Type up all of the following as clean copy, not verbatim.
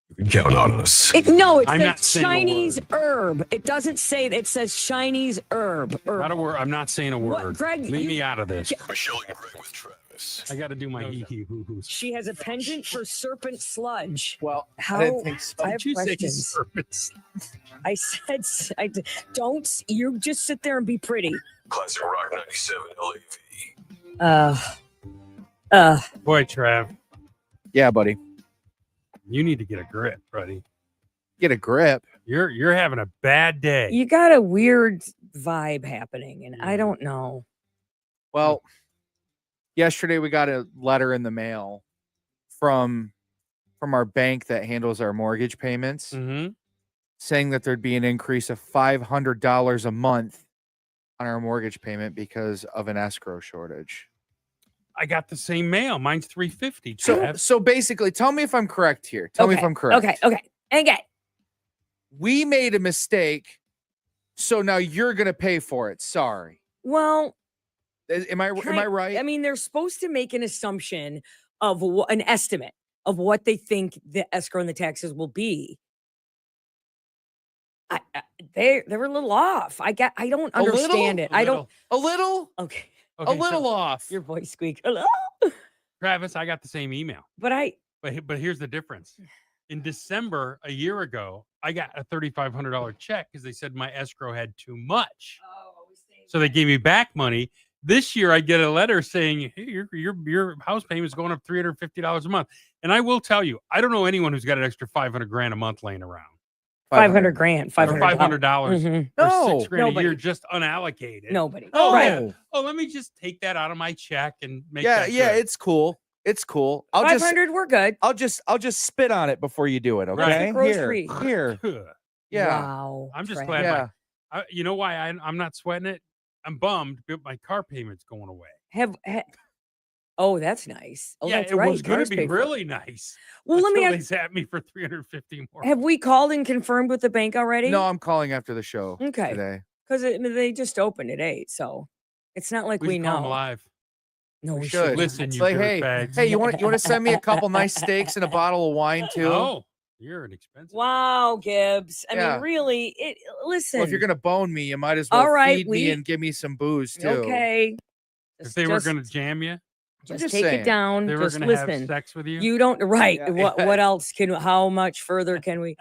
You can count on us. No, it I'm not says saying a Chinese word. herb. It doesn't say, it says Chinese herb. Not a word. I'm not saying a What, word. Greg, Leave me out of this. Michelle and Gregg with Travis. I got to do my hee-hee-hoo-hoos. She has a pendant for serpent sludge. Well, How? I didn't think so. I have Did you say questions. serpents? I said, don't, you just sit there and be pretty. Classic Rock 97 LAV. Boy, Trav, Yeah, buddy. you need to get a grip, buddy. Get a grip. You're having a bad day. You got a weird vibe happening, and I don't know. Well, yesterday we got a letter in the mail from our bank that handles our mortgage payments, Mm-hmm. saying that there'd be an increase of $500 a month on our mortgage payment because of an escrow shortage. I got the same mail. Mine's $350. So, Trav. so basically, tell me if I'm correct here. Tell me if I'm correct. Okay. We made a mistake, so now you're going to pay for it. Sorry. Well, Am I right? I mean, they're supposed to make an assumption of an estimate of what they think the escrow and the taxes will be. They were a little off. I don't understand it. I don't. A little? Okay. A little so, off. Your voice squeak. Hello. Travis, I got the same email. But here's the difference. In December a year ago, I got a $3,500 check because they said my escrow had too much. So they gave me back money. This year, I get a letter saying, "Hey, your house payment is going up $350 a month." And I will tell you, I don't know anyone who's got an extra $500 a month laying around. $500,000, $500 Mhm. or No, $6,000 a nobody. year just unallocated. Nobody. Oh, Right. Oh, let me just take that out of my check and make yeah, that yeah, good. it's cool. It's cool. 500, we're good. I'll just spit on it before you do it. Okay. Right. The gross treat. Here. Yeah. Wow. I'm just Trav. glad. Yeah. You know why I'm not sweating it? I'm bummed, but my car payment's going away. Oh, that's nice. Oh, yeah, that's it right. was going Yours to be paid for it. really nice. Well, let me until ask. they zapped me for $350 more. Have we called and confirmed with the bank already? No, I'm calling after the show Okay. today. Because they just opened at 8, so it's not like we should call them know. live. No, We we should. should. Listen, It's you like, dirtbags. hey, you want to send me a couple nice steaks and a bottle of wine too? Oh, you're an expensive. Wow, Gibbs. I Yeah. mean, really, listen. Well, if you're gonna bone me, you might as well All right, feed me and give me some booze too. Okay. If they were going to jam you, just just take saying. it down. they were Just going to have listen. sex with you. You don't right. Yeah. What else how much further can we?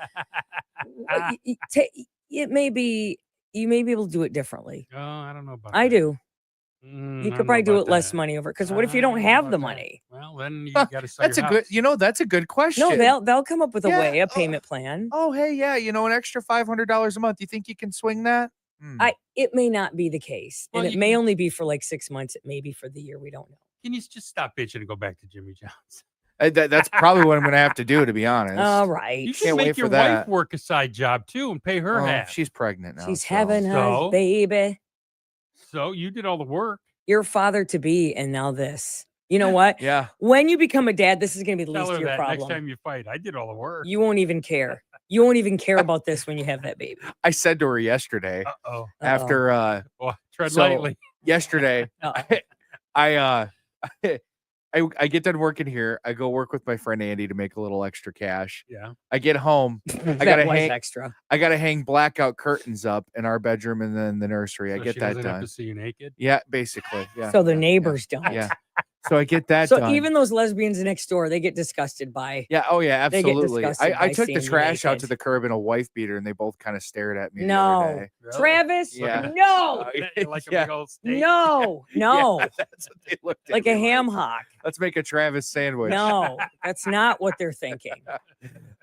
It may be you may be able to do it differently. Oh, I don't know about I that. do. I You don't could know probably do about it less that. money over. Because what if you don't I know have about the that. money? Well, then you got to sell That's a your good. house. That's a good question. No, they'll come up with a Yeah, way, a payment plan. Oh, hey, yeah, an extra $500 a month. You think you can swing that? It may not be the case, Well, and it you may can- only be for like 6 months. It may be for the year. We don't know. Can you just stop bitching and go back to Jimmy John's? That's probably what I'm gonna have to do, to be honest. All right. You should Can't wait make for your wife that. work a side job too and pay her Oh, half. she's pregnant now. She's so- having her So? baby. So you did all the work. Your father to be, and now this. You know what? Yeah. When you become a dad, this is going to be the Tell least her of your that problem. next time you fight. I did all the work. You won't even care. You won't even care about this when you have that baby. I said to her yesterday Uh-oh. after Well, tread So- lightly. yesterday, Uh-oh. I get done working here. I go work with my friend Andy to make a little extra cash. Yeah. I get home. That gotta was hang- extra. I gotta hang blackout curtains up in our bedroom and then the nursery. I So get she that doesn't have done. to see you naked. Yeah, basically. Yeah. So the yeah, neighbors don't. Yeah. So I get that So done. even those lesbians next door, they get disgusted by. Yeah. Oh yeah. They get Absolutely. disgusted I by took the seeing you trash out naked. to the curb in a wife beater, and they both kind of stared at me. the No. other day. Really? Travis, Yeah. no, Like a Yeah. big old steak. no, no. Yeah, that's what they looked at. Like me a ham hock. Let's make a Travis sandwich. No, that's not what they're thinking.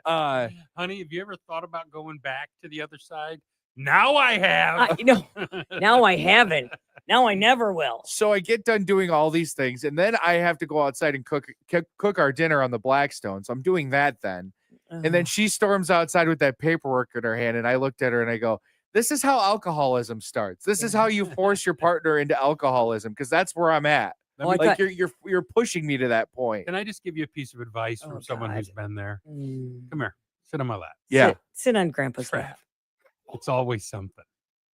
Honey, have you ever thought about going back to the other side? Now I have. Now I haven't. Now I never will. So I get done doing all these things, and then I have to go outside and cook our dinner on the Blackstone. So I'm doing that then. And then she storms outside with that paperwork in her hand, and I looked at her and I go, "This is how alcoholism starts. This is how you force your partner into alcoholism, because that's where I'm at. Let me- Like you're pushing me to that point." Can I just give you a piece of advice from someone God. who's been there? Mm. Come here. Sit on my lap. Yeah. Sit on Grandpa's Trav. lap. It's always something.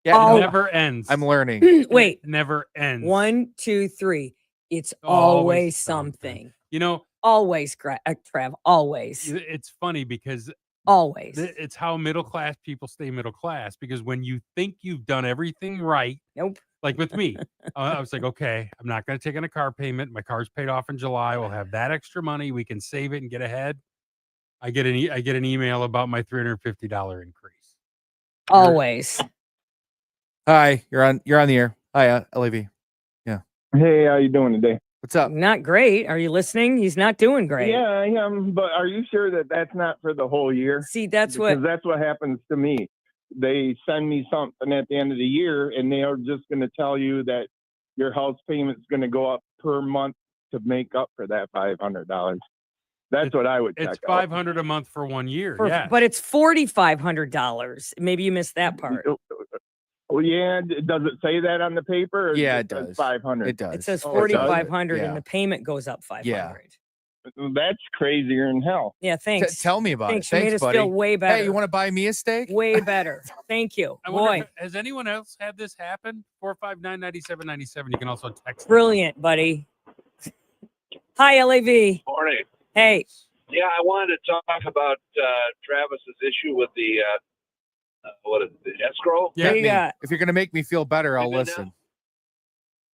Yeah. Oh. It no, never ends. I'm learning. Wait, It never ends. 1, 2, 3. It's Always always something. something. You know, Always, Trev. Always. It's funny because Always. it's how middle class people stay middle class, because when you think you've done everything right, Nope. like with me, I was like, okay, I'm not going to take on a car payment. My car's paid off in July. We'll have that extra money. We can save it and get ahead. I get an email about my $350 increase. Always. Hi, you're on the air. Hi, LAV. Yeah. Hey, how you doing today? What's up? Not great. Are you listening? He's not doing great. Yeah, I am. But are you sure that that's not for the whole year? See, that's Because what. that's what happens to me. They send me something at the end of the year, and they are just going to tell you that your house payment's going to go up per month to make up for that $500. That's what I would check It's out. $500 a month for 1 year. For, But it's $4,500. Maybe you missed that part. Well, yeah. Does it say that on the paper? Or Yeah, it it says does. 500. It does. It says Oh, it does? 4,500 Yeah. and the payment goes up 500. That's crazier than hell. Yeah, thanks. Tell me about Thanks. it. You made Thanks, us buddy. feel way better. Hey, you want to buy me a steak? Way better. Thank you. I wonder Boy, has anyone else had this happen? 459-9797. You can also text. brilliant, buddy. Hi, LAV. Morning. Hey, Yeah, I wanted to talk about Travis's issue with the the escrow. Yeah, what do you me. got? If you're gonna make me feel better, I'll We've been listen.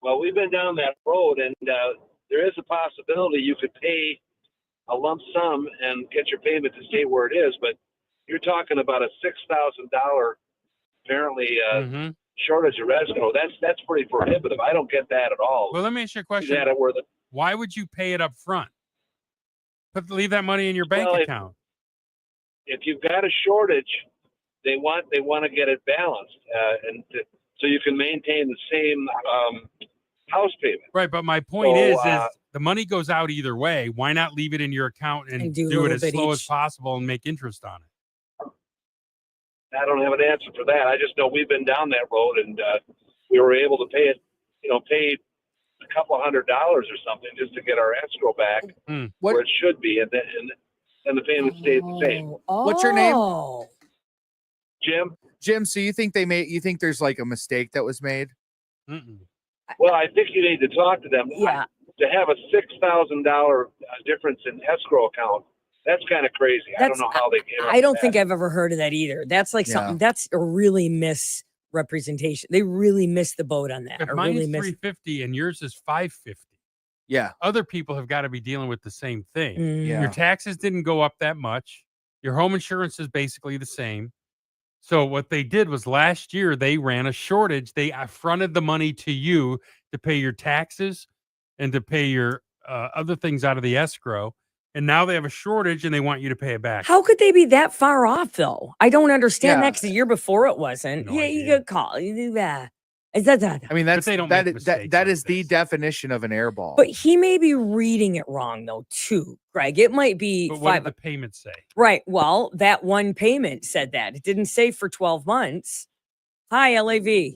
Well, we've been down that road, and there is a possibility you could pay a lump sum and get your payment to stay where it is, but you're talking about a $6,000 apparently Mhm. shortage of escrow. That's pretty prohibitive. I don't get that at all. Well, let me ask you a Is question. that where the Why would you pay it up front? Leave that money in your bank Well, account. if you've got a shortage, they want to get it balanced, so you can maintain the same house payment. Right, but my point So, is the money goes out either way. Why not leave it in your account and, And do a do it little as bit slow as each. possible and make interest on it? I don't have an answer for that. I just know we've been down that road, and we were able to pay it. Pay a couple $100 or something just to get our escrow back What- where it should be, and then the payment stayed the same. What's your name? Oh. Jim, Jim, so you think there's like a mistake that was made? Mm-mm. well, I think you need to talk to them. Yeah. To have a $6,000 difference in escrow account, that's kind of crazy. I don't know how they came up I don't with think that. I've ever heard of that either. That's like Yeah. something that's a really misrepresentation. They really missed the boat on that. If Or mine's really missed. $350 and yours is $550, Yeah. other people have got to be dealing with the same thing. Mm. Your taxes didn't go up that much. Your home insurance is basically the same. So what they did was last year they ran a shortage. They fronted the money to you to pay your taxes and to pay your other things out of the escrow. And now they have a shortage and they want you to pay it back. How could they be that far off, though? I don't understand Yeah. that 'cause the year before it wasn't. No Yeah, you idea. could call. You do that. I mean, that's they don't that make is that mistakes that like is the this. definition of an airball. But he may be reading it wrong, though, too, Greg. It might be But what five. did the payment say? Right. Well, that one payment said that. It didn't say for 12 months. Hi, LAV.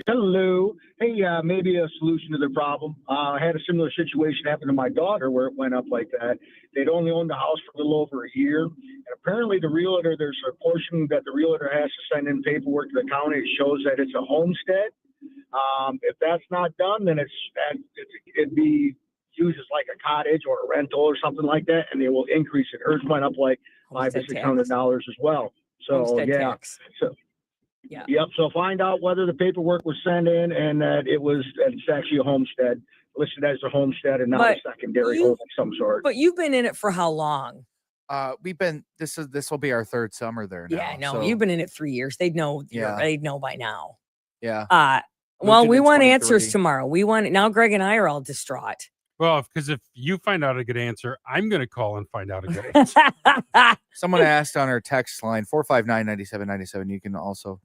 Hello. Hey, maybe a solution to the problem. I had a similar situation happen to my daughter where it went up like that. They'd only owned the house for a little over a year. And apparently the realtor, there's a portion that the realtor has to send in paperwork to the county. It shows that it's a homestead. If that's not done, then it'd be used as like a cottage or a rental or something like that, and they will increase it. Hers went up like $500 to Homestead $600 as well. So Homestead yeah. tax. So Yeah. Yep. So find out whether the paperwork was sent in and that it's actually a homestead, listed as a homestead and not But a secondary you- home of some sort. But you've been in it for how long? we've been this will be our third summer there now. Yeah, no, so, you've been in it 3 years. They'd know. Yeah. They'd know by now. yeah. Well, in we want answers 23. tomorrow. We want now. Greg and I are all distraught. Well, because if you find out a good answer, I'm going to call and find out a good answer. Someone asked on our text line 459-9797. You can also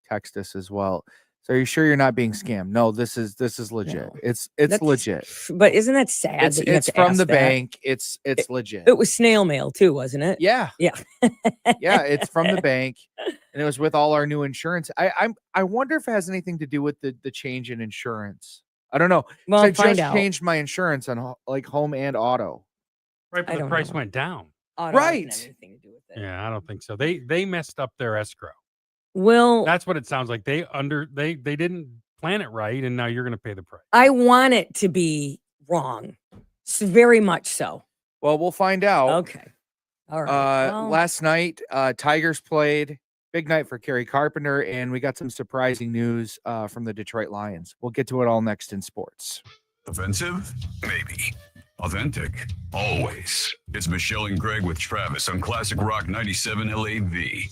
text us as well. So are you sure you're not being scammed? No, this is legit. No. It's That's- legit. But isn't that sad? It's that you have to from ask the that? bank. It's legit. It was snail mail too, wasn't it? Yeah. Yeah. Yeah, it's from the bank, and it was with all our new insurance. I wonder if it has anything to do with the change in insurance. I don't know. 'Cause Well, I find just out. changed my insurance on like home and auto. Right, I but the don't price know. went down. Auto doesn't have Right. anything to do with it. Yeah, I don't think so. They messed up their escrow. Well, That's what it sounds like. They didn't plan it right, and now you're going to pay the price. I want it to be wrong. Very much so. Well, we'll find out. Okay. All right. Well, Last night, Tigers played. Big night for Kerry Carpenter, and we got some surprising news from the Detroit Lions. We'll get to it all next in sports. Offensive? Maybe. Authentic? Always. It's Michelle and Gregg with Travis on Classic Rock 97 LAV.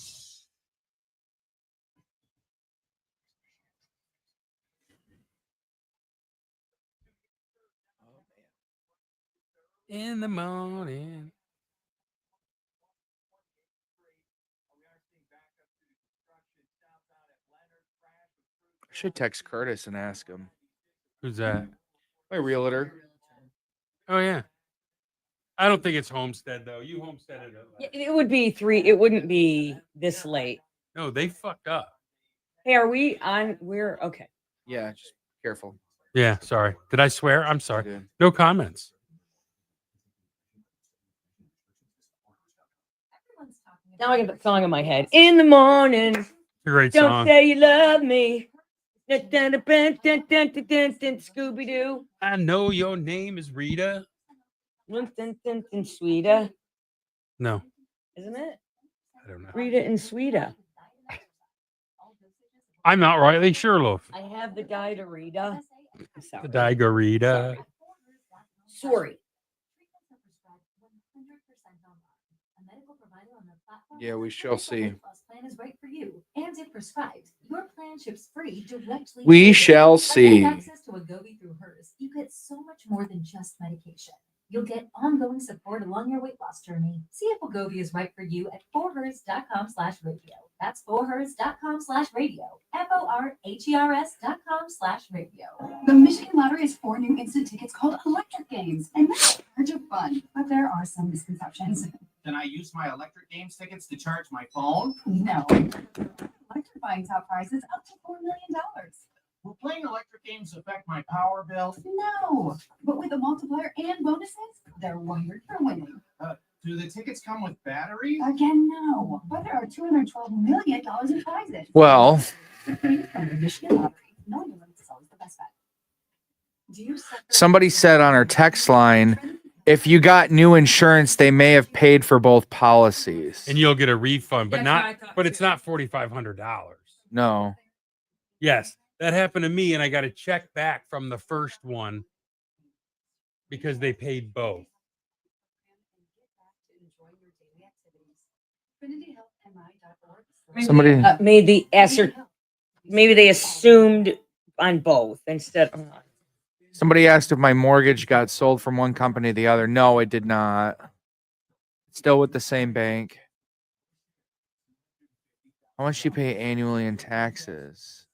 In the morning. I should text Curtis and ask him. Who's that? My realtor. Oh yeah. I don't think it's Homestead though. You homesteaded it. it would be 3. It wouldn't be this late. No, they fucked up. Hey, are we on? We're okay. Yeah, just careful. Yeah, sorry. Did I swear? I'm sorry. Good. No comments. Now I get the song in my head. In the morning, It's a great don't song. say you love me. Scooby Doo. I know your name is Rita. Sweeta, No, isn't it? I don't know. Rita and Sweeta. I'm not Riley Sherlock. I have the guy to Rita. The Digo Rita. Sorry. Yeah, we shall see. Plan is right for you, and if prescribed, your plan ships free directly. We to you. shall By see. having access to Wegovy through hers, you get so much more than just medication. You'll get ongoing support along your weight loss journey. See if Wegovy is right for you at forhers.com/radio. That's forhers.com/radio. FORHERS.com/radio. The Michigan Lottery has 4 new instant tickets called Electric Games, and that's a charge of fun. But there are some misconceptions. Can I use my Electric Games tickets to charge my phone? No. Electrifying top prizes up to $4 million. Will playing Electric Games affect my power bill? No. But with a multiplier and bonuses, they're wired for winning. Do the tickets come with batteries? Again, no. But there are $212 million in prizes. Well, From the Michigan Lottery. No limits is always the best bet. Do you set the- somebody said on our text line, if you got new insurance, they may have paid for both policies. And you'll get a refund, but That's what I not. thought But it's too. not $4,500. No. Yes, that happened to me, and I got a check back from the first one because they paid both. Somebody Maybe they assumed on both instead of. somebody asked if my mortgage got sold from one company to the other. No, it did not. Still with the same bank. How much do you pay annually in taxes?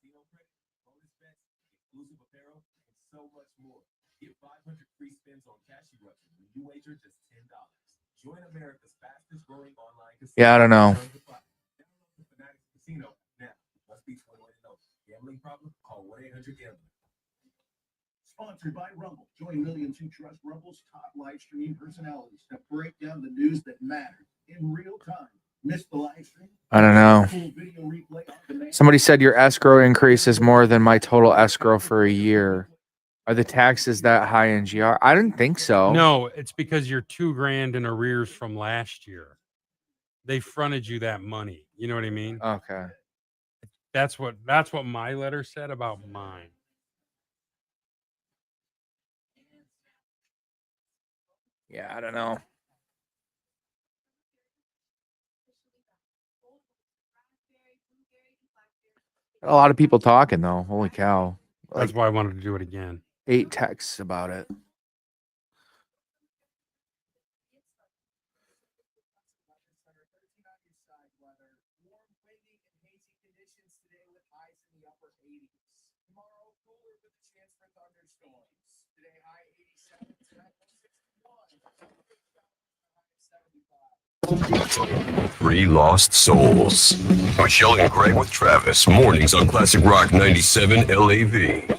Yeah, I don't know. Sponsored by Rumble. Join millions who trust Rumble's top live stream personalities to break down the news that matters in real time. Miss the live stream? I don't know. Full video replay on demand. Somebody said your escrow increase is more than my total escrow for a year. Are the taxes that high in GR? I didn't think so. No, it's because you're $2,000 in arrears from last year. They fronted you that money. You know what I mean? Okay. That's what my letter said about mine. Yeah, I don't know. A lot of people talking though. Holy cow. That's Like why I wanted to do it again. 8 texts about it. Three Lost Souls. Michelle and Gregg with Travis. Mornings on Classic Rock 97 LAV.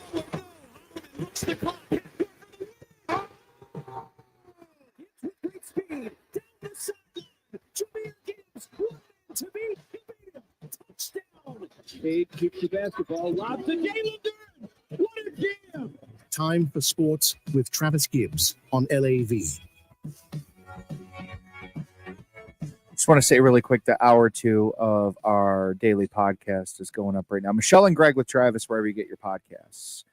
Cade kicks the basketball, lobs to Jalen Durden. What a jam! Time for Sports with Travis Gibbs on LAV. Just want to say really quick, the hour 2 of our daily podcast is going up right now. Michelle and Gregg with Travis, wherever you get your podcasts.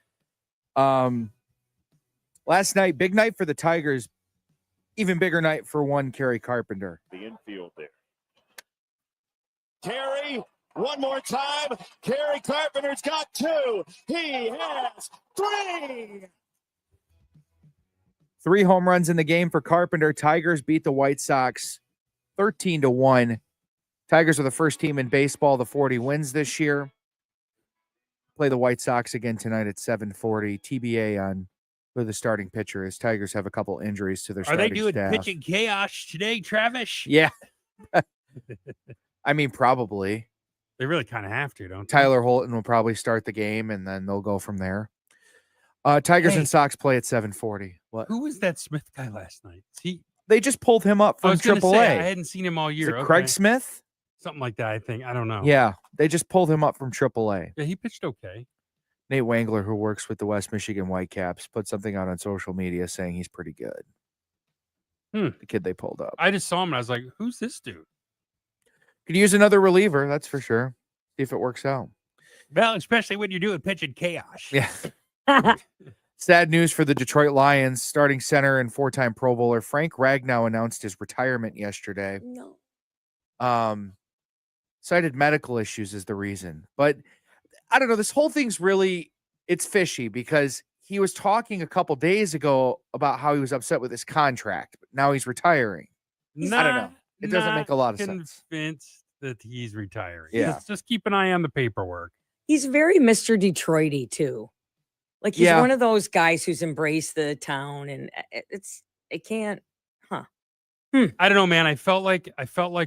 Last night, big night for the Tigers. Even bigger night for one Kerry Carpenter. The infield there. Kerry, one more time. Kerry Carpenter's got 2. He has 3. 3 home runs in the game for Carpenter. Tigers beat the White Sox 13-1. Tigers are the first team in baseball to 40 wins this year. Play the White Sox again tonight at 7:40. TBA on who the starting pitcher is. Tigers have a couple injuries to their starting staff. Are they doing pitching chaos today, Travis? Yeah. I mean, probably. They really kind of have to, don't they? Tyler Holton will probably start the game, and then they'll go from there. Tigers and Sox play at 7:40. What? Who was that Smith guy last night? They just pulled him up from AAA. I hadn't seen him all year. Craig Smith? Something like that, I think. I don't know. Yeah, they just pulled him up from AAA. Yeah, he pitched okay. Nate Wangler, who works with the West Michigan Whitecaps, put something out on social media saying he's pretty good. The kid they pulled up. I just saw him and I was like, who's this dude? Could use another reliever, that's for sure. See if it works out. Well, especially when you're doing pitching chaos. Yeah. Sad news for the Detroit Lions. Starting center and 4-time Pro Bowler Frank Ragnow announced his retirement yesterday. No. Cited medical issues as the reason. But I don't know. This whole thing's really, it's fishy because he was talking a couple days ago about how he was upset with his contract. But now he's retiring. I don't know. It doesn't make a lot of sense. Convinced that he's retiring. Yeah. Just keep an eye on the paperwork. He's very Mr. Detroity too. Like he's one of those guys who's embraced the town, and it can't. I don't know, man. I felt like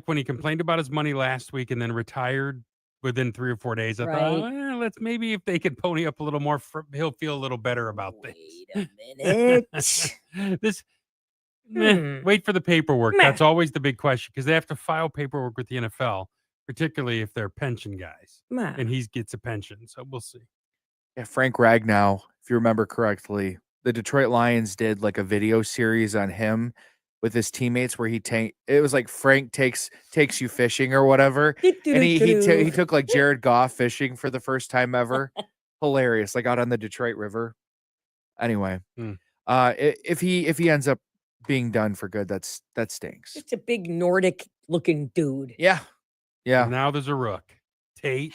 when he complained about his money last week and then retired within 3 or 4 days, I thought, let's maybe if they could pony up a little more, he'll feel a little better about things. Wait a minute. Wait for the paperwork. That's always the big question because they have to file paperwork with the NFL, particularly if they're pension guys. And he gets a pension, so we'll see. Yeah, Frank Ragnow, if you remember correctly, the Detroit Lions did like a video series on him with his teammates where it was like Frank takes you fishing or whatever. And he took like Jared Goff fishing for the first time ever. Hilarious, like out on the Detroit River. Anyway, if he ends up being done for good, that stinks. Just a big Nordic looking dude. Yeah. Now there's a rook. Tate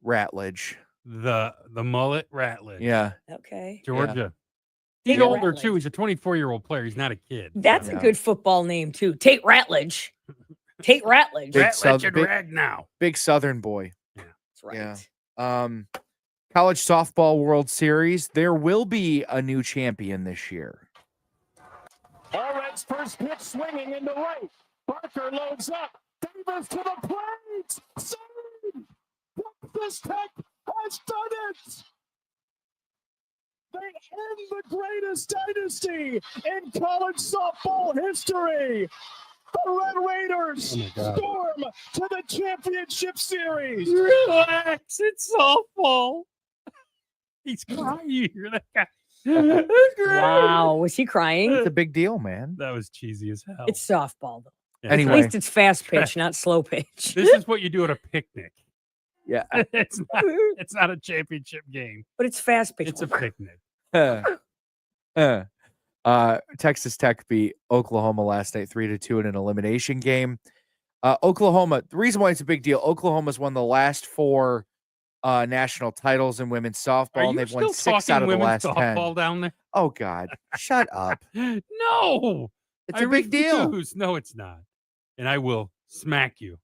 Ratledge. The mullet Ratledge. Yeah. Okay. Georgia. Yeah. He's older too. He's a 24-year-old player. He's not a kid. That's a good football name too. Tate Ratledge. Tate Ratledge. Ragnow. Big Southern boy. Yeah. That's right. Yeah. College Softball World Series. There will be a new champion this year. Allred's first pitch swinging into right. Barker loads up. Davis to the plate. Save! This Tech has done it! They end the greatest dynasty in college softball history. The Red Raiders storm to the championship series. Relax, it's softball. He's crying. You hear that guy? Wow, was he crying? It's a big deal, man. That was cheesy as hell. It's softball though. Yeah, anyway, at least it's fast pitch, not slow pitch. This is what you do at a picnic. Yeah, it's not a championship game, but it's fast pitch. It's a picnic. Texas Tech beat Oklahoma last night 3-2 in an elimination game. Oklahoma, the reason why it's a big deal, Oklahoma's won the last 4 national titles in women's softball, and they've won 6 out of the last 10. Down there? Oh God, shut up! No, it's a big deal. No, it's not, and I will smack you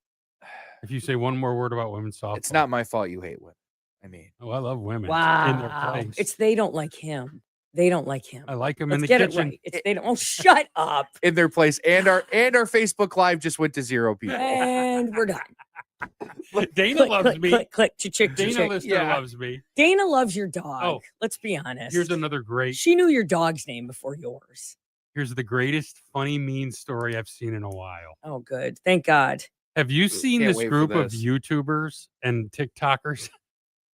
if you say one more word about women's softball. It's not my fault you hate women. I mean, I love women. Wow, in their place. It's they don't like him. They don't like him. I like him Let's in the get kitchen. It right. It's they don't. Oh, shut up! In their place, and our Facebook Live just went to 0 people, and we're done. Dana loves me. Click. Dana Lister loves me. Dana loves your dog. Oh, let's be honest. Here's another great. She knew your dog's name before yours. Here's the greatest funny mean story I've seen in a while. Oh, good. Thank God. Have you seen this group of YouTubers and TikTokers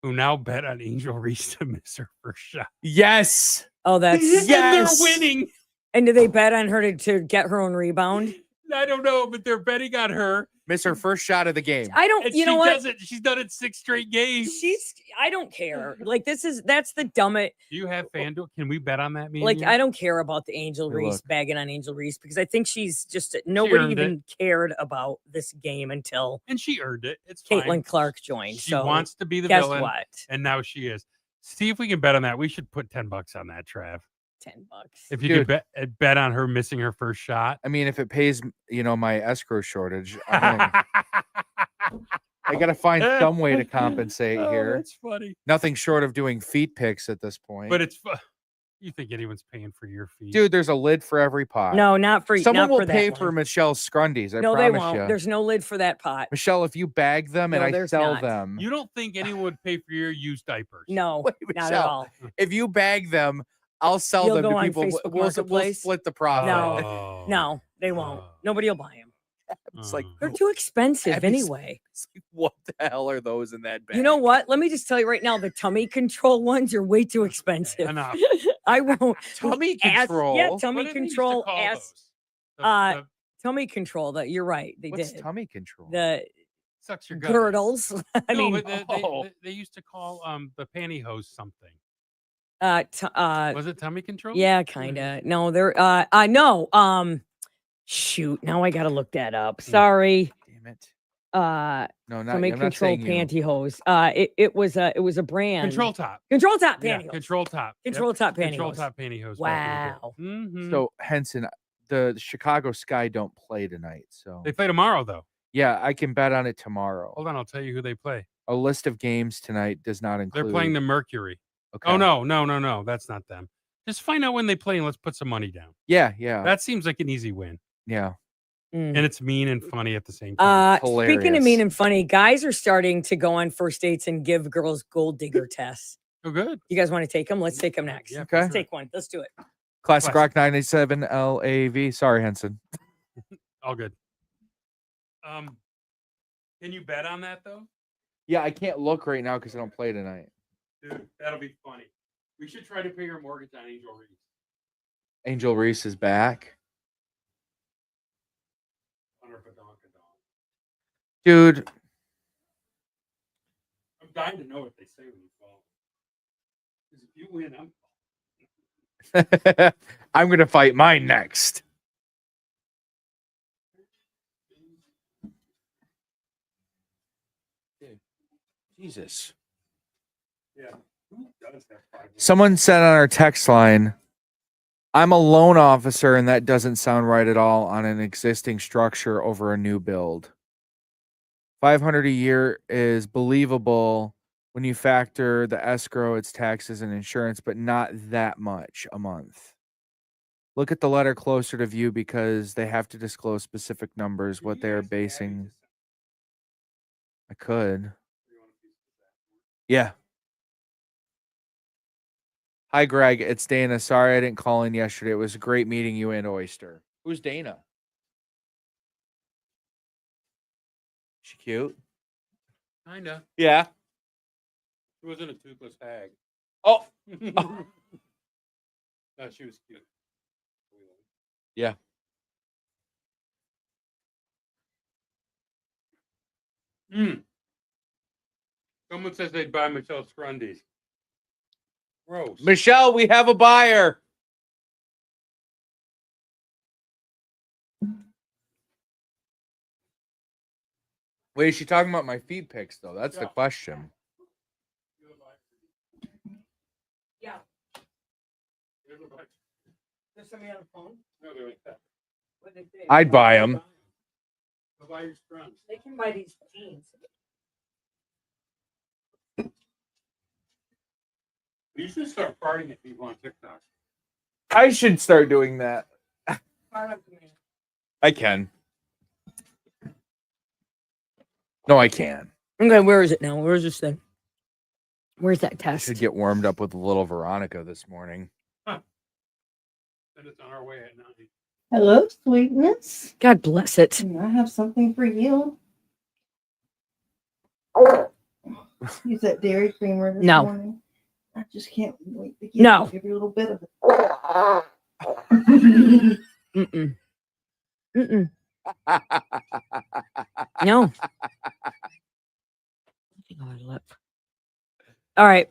who now bet on Angel Reese to miss her first shot. Yes. Oh, that's And Yes. they're winning. And do they bet on her to get her own rebound? I don't know, but they're betting on her. Miss her first shot of the game. I don't. And You she know what? does it. She's done it 6 straight games. I don't care. Like that's the dumbest. Do you have FanDuel? Can we bet on that? Me and Like you? I don't care about the Angel Hey, Reese look. bagging on Angel Reese because I think she's just nobody earned even cared about this game until and she earned it. It's Caitlin fine. Clark joined. She so wants to be the guess villain, what? and now she is. See if we can bet on that. We should put $10 on that, Trav. $10. If you Dude. could bet on her missing her first shot. I mean, if it pays, my escrow shortage, I got to find some way to compensate Oh, here. that's funny. Nothing short of doing feet picks at this point. But it's you think anyone's paying for your feet? Dude, there's a lid for every pot. No, not for Someone not will for that pay one. for Michelle's scrundies. I No, they promise won't. you. There's no lid for that pot. Michelle, if you bag them and No, I there's sell not. them, You don't think anyone would pay for your used diapers? No, Wait, not at Michelle, all. if you bag them, I'll sell You'll them go to on people. Facebook We'll Marketplace? split the profit. Oh. No, they won't. Nobody will buy them. It's like, They're too expensive That'd be anyway. it's like, what the hell are those in that bag? You know what? Let me just tell you right now, the tummy control ones are way too expensive. Enough. I won't. Tummy Ask- control. Yeah, What tummy did they used to control. call Ask those? tummy control. That you're right. They What's did. tummy control? The Sucks your gut. girdles. I No, mean, but they used to call the pantyhose something. Was it tummy control? yeah, kind of. No, they're no. Shoot. Now I gotta look that up. Sorry. Damn it. Tummy No, not, I'm not control saying you. pantyhose. It was a brand. Control top. Control top Yeah, pantyhose. control top. Control top pantyhose. Control top pantyhose. Wow. Mm-hmm. So Henson, the Chicago Sky don't play tonight. So They play tomorrow, though. yeah, I can bet on it tomorrow. Hold on, I'll tell you who they play. A list of games tonight does not include. They're playing the Mercury. Okay. Oh no, that's not them. Just find out when they play and let's put some money down. Yeah. That seems like an easy win, Yeah. and it's mean and funny at the same time. Speaking of Hilarious. mean and funny, guys are starting to go on first dates and give girls gold digger tests. Oh, good. You guys want to take them? Let's take them next. Yeah, Okay. Let's take one. Let's do it. Classic Rock 97 LAV. Sorry, Henson. All good. Can you bet on that though, Yeah, I can't look right now because I don't play tonight. dude? That'll be funny. We should try to pay your mortgage on Angel Reese. Angel Reese is back. Dude, I'm dying to know what they say when you fall. Because if you win, I'm I'm going to fight mine next. Jesus. yeah. Who does have 5? Someone said on our text line, I'm a loan officer, and that doesn't sound right at all on an existing structure over a new build. $500 a year is believable when you factor the escrow, its taxes, and insurance, but not that much a month. Look at the letter closer to view because they have to disclose specific numbers, what they are basing. I could. Yeah. Hi, Greg. It's Dana. Sorry I didn't call in yesterday. It was a great meeting you and Oyster. Who's Dana? She cute? Kinda. Yeah. She wasn't a toothless hag. Oh. No, she was cute. Yeah. Someone says they'd buy Michelle Scrundies. Gross. Michelle, we have a buyer. Wait, is she talking about my feed pics, though? That's the Yeah. question. Yeah. There's somebody on the phone. No, they're like that. I'd buy them. Go buy your scrunch. They can buy these jeans. You should start farting at people on TikTok. I should start doing that. I can. No, I can. Okay, where is it now? Where's this thing? Where's that I test? should get warmed up with a little Veronica this morning. And it's on our way at 9. Hello, sweetness. God bless it. I have something for you. Use that dairy creamer this No. morning. I just can't wait to get No. every little bit of it. Mm-mm. Mm-mm. No. All right.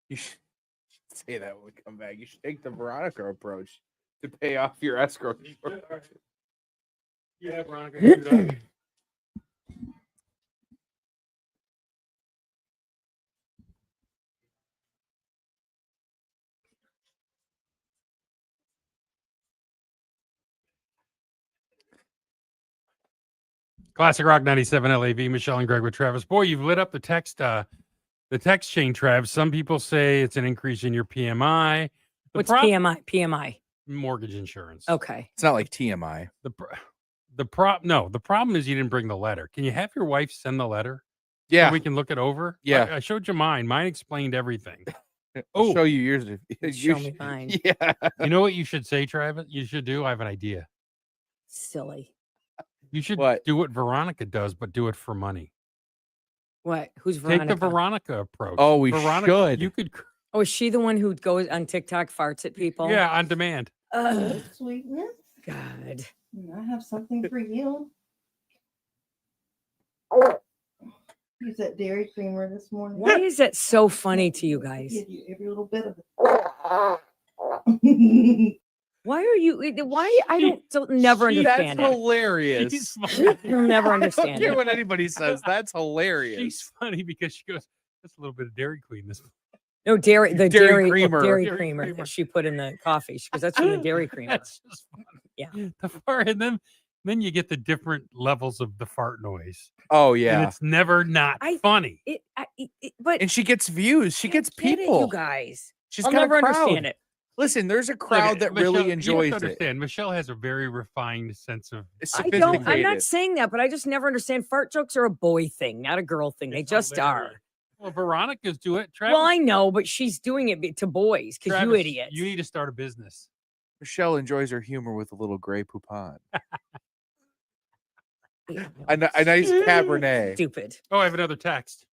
You should say that when we come back. You should take the Veronica approach to pay off your escrow. Yeah, Veronica. Classic Rock 97 LAV, Michelle and Greg with Travis. Boy, you've lit up the text chain, Travis. Some people say it's an increase in your PMI. What's PMI? PMI. Mortgage insurance. Okay. It's not like TMI. The problem is you didn't bring the letter. Can you have your wife send the letter? Yeah. So we can look it over? Yeah. I showed you mine. Mine explained everything. I'll show you yours. Show me mine. Yeah. You know what you should say, Travis? You should do? I have an idea. Silly. You should do what Veronica does, but do it for money. What? Who's Veronica? Take the Veronica approach. Oh, we Veronica, should. You could. Oh, is she the one who goes on TikTok, farts at people? Yeah, on demand. Sweetness. God. I have something for you. Use that dairy creamer this morning. Why is that so funny to you guys? Give you every little bit of it. Why are you? Why? I don't never understand That's it. hilarious. You'll never I understand don't care it. what anybody says. That's hilarious. She's funny because she goes, "That's a little bit of Dairy Queen." This. No, dairy Dairy creamer. creamer. Dairy Dairy creamer creamer. that she put in the coffee. She goes, that's from the dairy creamer. That's just funny. Yeah. The fart, and then you get the different levels of the fart noise. Oh And yeah. it's never not funny. But And she gets views. She gets get it, people. you guys. She's I'll got never a crowd. understand it. Listen, there's a crowd that Michelle, really you enjoys have to it. understand, Michelle has a very refined sense of. I don't. I'm not saying that, but I just never understand. Fart jokes are a boy thing, not a girl thing. They just are. Well, Veronica's do it. Travis, Well, I know, but she's doing it to boys because you Travis, idiots. You need to start a business. Michelle enjoys her humor with a little Grey Poupon. a nice Cabernet. Stupid. Oh, I have another text.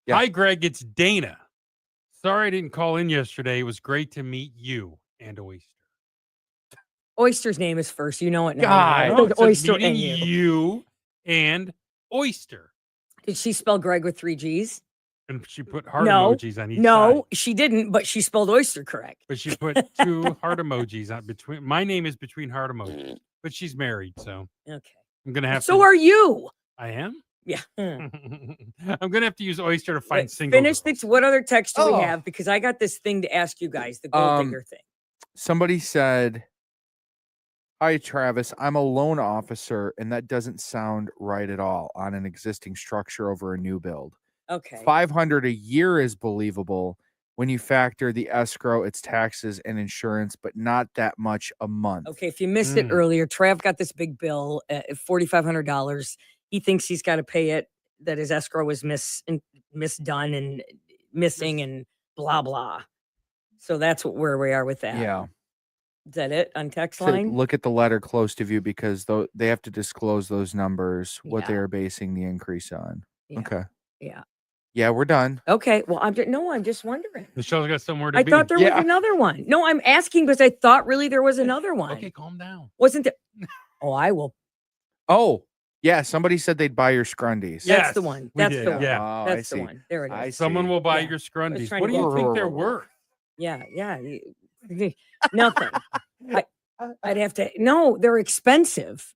Yeah. Hi, Greg. It's Dana. Sorry I didn't call in yesterday. It was great to meet you and Oyster. Oyster's name is first. You know it now. God. Both No, it says Oyster and meeting you. you and Oyster. Did she spell Greg with 3 G's? And she put heart No. emojis on each side. No, she didn't, but she spelled oyster correct. But she put 2 heart emojis on between. My name is between heart emojis, but she's married, so Okay. I'm gonna have. So to, are you. I am. Yeah. I'm gonna have to use Oyster to find single. Finish girls. this. What other text do we Oh. have? Because I got this thing to ask you guys, the gold digger thing. Somebody said, "Hi, Travis. I'm a loan officer, and that doesn't sound right at all on an existing structure over a new build. Okay. $500 a year is believable when you factor the escrow, its taxes, and insurance, but not that much a month." Okay, if you missed it earlier, Trav got this big bill, $4,500. He thinks he's got to pay it, that his escrow was misdone and missing and blah, blah. So that's where we are with that. Yeah. Is that it on text So line? look at the letter close to you because they have to disclose those numbers, what Yeah. they're basing the increase on. Yeah. Okay. Yeah. Yeah, we're done. Okay. Well, I'm just wondering. Michelle's got somewhere to I be. thought there was another one. No, I'm asking because I thought really there was another one. Okay, calm down. Wasn't there? Oh, I will. Oh, yeah. Somebody said they'd buy your scrundies. That's the one. we That's did, the one. yeah. Oh, I That's the see. one. There it is. I Someone see. will buy Yeah. your scrundies. trying What to do you get- think they're worth? Yeah. Nothing. I'd have to. No, they're expensive.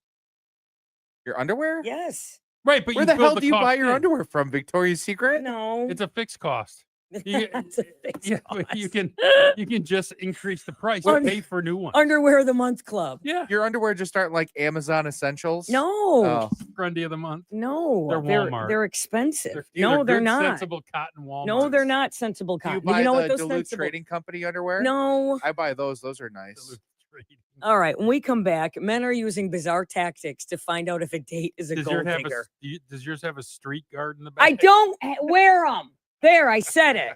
Your underwear? Yes. Right, but Where you the build hell do you cost buy your in. underwear from? Victoria's Secret? No. It's a fixed cost. You, That's a fixed yeah, but you can just increase the price Un- and pay for new ones. Underwear of the month club. Yeah, Your underwear just aren't like Amazon essentials. No, Oh. Grundy of the month. no, They're Walmart. They're expensive. They're They're good, not. sensible cotton Walmart. No, they're not sensible Do you cotton. buy know the what those Duluth sensible? Trading Company underwear? No. I buy those. Those are nice. Duluth Trading. All right. When we come back, men are using bizarre tactics to find out if a date is a Does gold yours have digger. does yours have a street guard in the back? I don't wear them. There, I said it.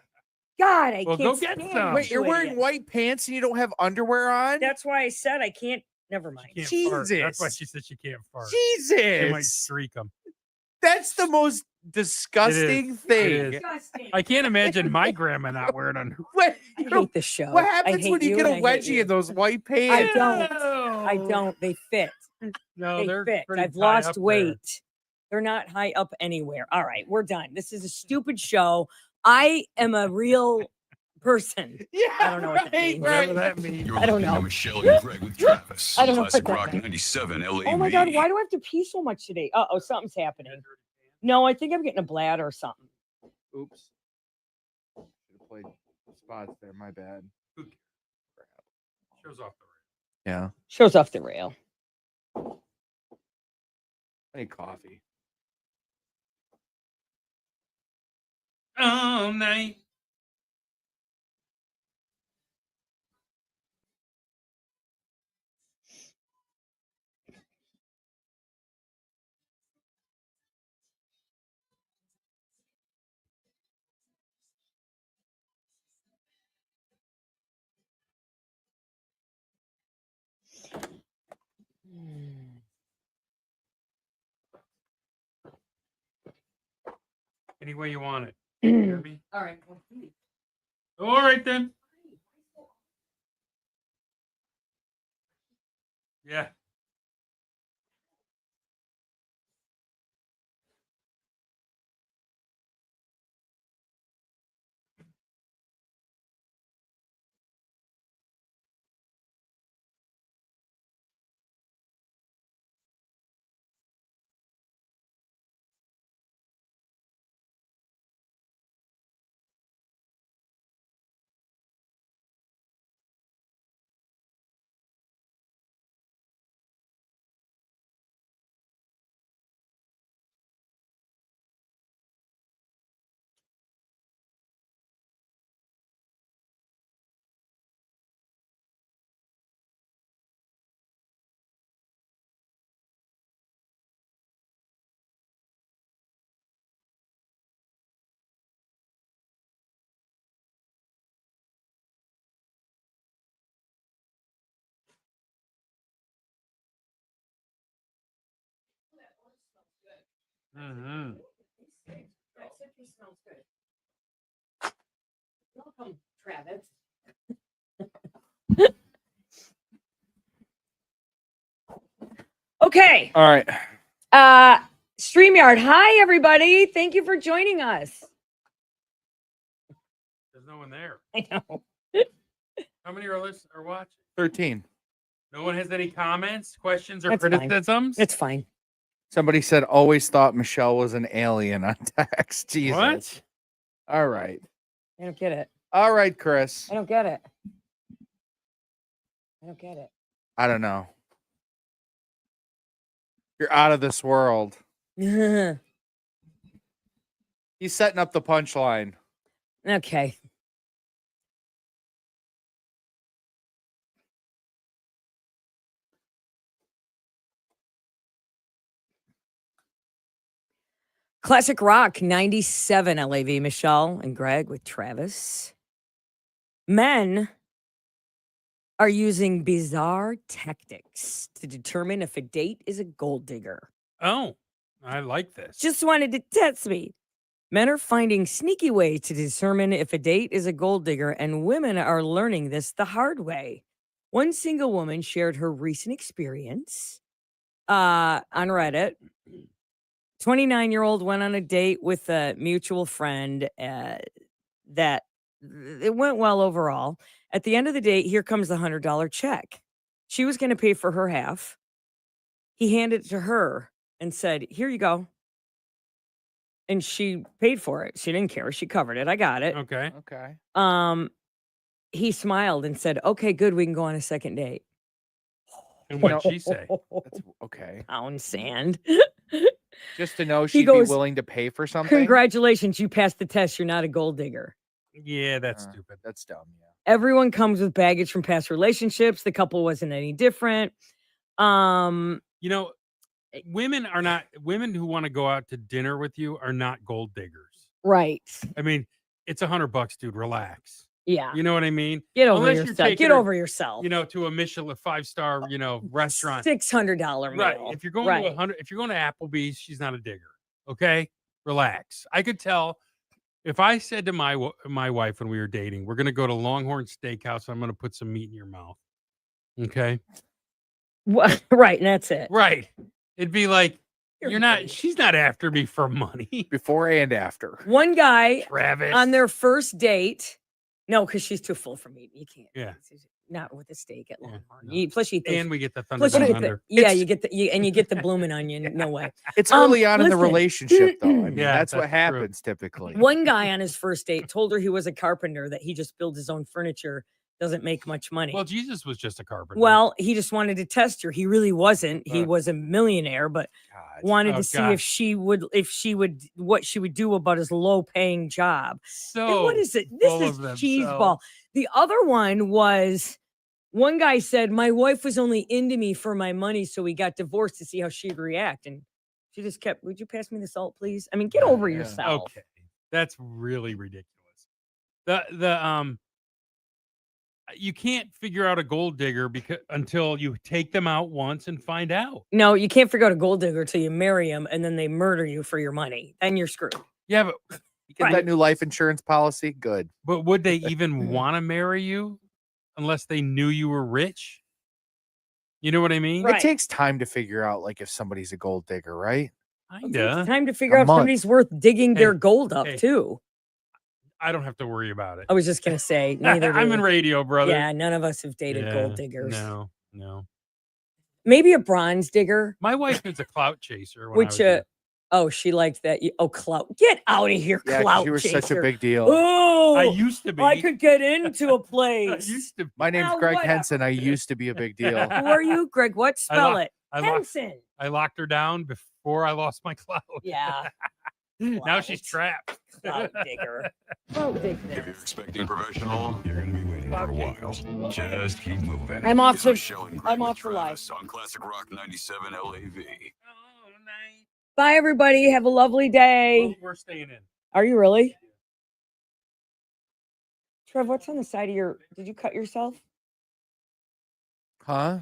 God, I Well, can't go get stand some. Wait, you're you wearing idiots. white pants and you don't have underwear on? That's why I said I can't. Never mind. Can't Jesus. fart. That's why she said she can't fart. She might Jesus. streak them. That's the most disgusting thing. It is. I can't imagine my grandma not wearing underwear. What, I hate the show. what I happens hate when you get a and I hate wedgie you. in those white I pants? don't. I don't. They fit. No, They they're fit. pretty I've high lost up there. weight. They're not high up anywhere. All right, we're done. This is a stupid show. I am a real person. Yeah, I don't know what that means. Whatever that means. You're I don't listening to know. Michelle and Greg with Travis. I don't know what Classic that Rock means. 97 LAV. Oh my God, why do I have to pee so much today? Oh, something's happening. No, I think I'm getting a bladder or something. Oops. Should have played spots there. My bad. Who cares? Shows off the Yeah. Shows off the rail. I need coffee. all night. Any way you want it. You hear me? All right. All right then. Yeah. Mm-hmm. Smells good. Welcome, Travis. Okay. All right. StreamYard. Hi, everybody. Thank you for joining us. There's no one there. I know. How many are listening or watching? 13. No one has any comments, questions, or That's fine. criticisms? It's fine. Somebody said always thought Michelle was an alien on text. Jesus. What? All right. I don't get it. All right, Chris. I don't get it. I don't get it. I don't know. You're out of this world. He's setting up the punchline. Okay. Classic Rock 97 LAV, Michelle and Greg with Travis. Men are using bizarre tactics to determine if a date is a gold digger. Oh, I like this. Just wanted to test me. Men are finding sneaky ways to determine if a date is a gold digger, and women are learning this the hard way. One single woman shared her recent experience on Reddit. 29-year-old went on a date with a mutual friend that it went well overall. At the end of the date, here comes the $100 check. She was going to pay for her half. He handed it to her and said, "Here you go." and she paid for it. She didn't care. She covered it. I got it. Okay. Okay. He smiled and said, "Okay, good. We can go on a second date." And what'd she say? That's okay. Pound sand. Just to know He she'd goes, be willing to pay for something. Congratulations, you passed the test. You're not a gold digger. Yeah, that's stupid. That's dumb. Yeah. Everyone comes with baggage from past relationships. The couple wasn't any different. You know, women who want to go out to dinner with you are not gold diggers. Right. I mean, it's $100, dude. Relax. Yeah. You know what I mean? Get over Unless you're yourself. taking Get her, over yourself. You know, to a Michelin 5-star, restaurant. $600 meal. Right. If you're going to if you're going to Applebee's, she's not a digger. Okay? Relax. I could tell if I said to my wife when we were dating, we're going to go to Longhorn Steakhouse, I'm going to put some meat in your mouth. Okay? Right, and that's it. Right. It'd be like she's not after me for money. Before and after. One guy Travis. on their first date. No, because she's too full for meat. You can't. Yeah. Not with a steak at Longhorn. no. Plus you eat those, And we get the plus Thunder you Down get the, Under. you get you get the blooming onion. No way. It's early on in the listen. relationship, though. I mean, Yeah, that's what that's true. happens typically. One guy on his first date told her he was a carpenter, that he just builds his own furniture, doesn't make much money. Well, Jesus was just a carpenter. Well, he just wanted to test her. He really wasn't. He was a millionaire, but wanted to see if she would, what she would do about his low paying job. So And what is it? This full is of cheeseball. The other one was, one guy said, my wife was only into me for my money, so we got divorced to see how she'd react. And she just kept, would you pass me the salt, please? I mean, get over yourself. Okay. That's really ridiculous. You can't figure out a gold digger until you take them out once and find out. No, you can't figure out a gold digger till you marry him and then they murder you for your money. Then you're screwed. Yeah, but you get that new life insurance policy. Good. But would they even want to marry you unless they knew you were rich? You know what I mean? It takes time to figure out, like, if somebody's a gold digger, right? It's time to figure out if somebody's worth digging their gold up too. I don't have to worry about it. I was just gonna say, neither. I'm do in we. radio, brother. Yeah, none of us have dated Yeah, gold diggers. No. Maybe a bronze digger. My wife is a clout chaser. When I was young. Oh, she liked that. Oh, clout. Get out of here, Yeah, 'cause clout you were chaser. such a big deal. Oh, I used to be. I could get into a place. used to. My name's Now, Greg whatever. Henson. I used to be a big deal. Who are you, Greg? What? Spell it. Henson. I locked her down before I lost my clout. Yeah. Now she's trapped. Clout digger. Clout digger. If you're expecting professional, you're going to be waiting for a while. Just keep moving. I'm off It's to- Michelle and Greg I'm with off for life. Travis on Classic Rock 97 LAV. Bye, everybody. Have a lovely day. We're staying in. Are you really? Trev, what's on the side of your? Did you cut yourself? Huh?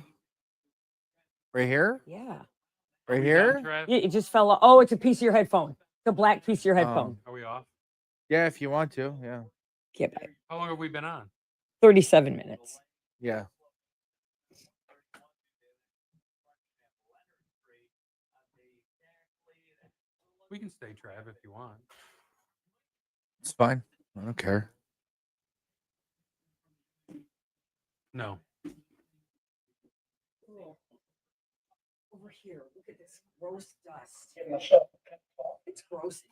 Right here? Yeah. Right here? Yeah, it just fell off. Oh, it's a piece of your headphone. The black piece of your headphone. Are we off? Yeah, if you want to. Yeah. Get back. How long have we been on? 37 minutes. Yeah. We can stay, Trav, if you want. It's fine. I don't care. No. Over here, look at this gross dust. It's gross.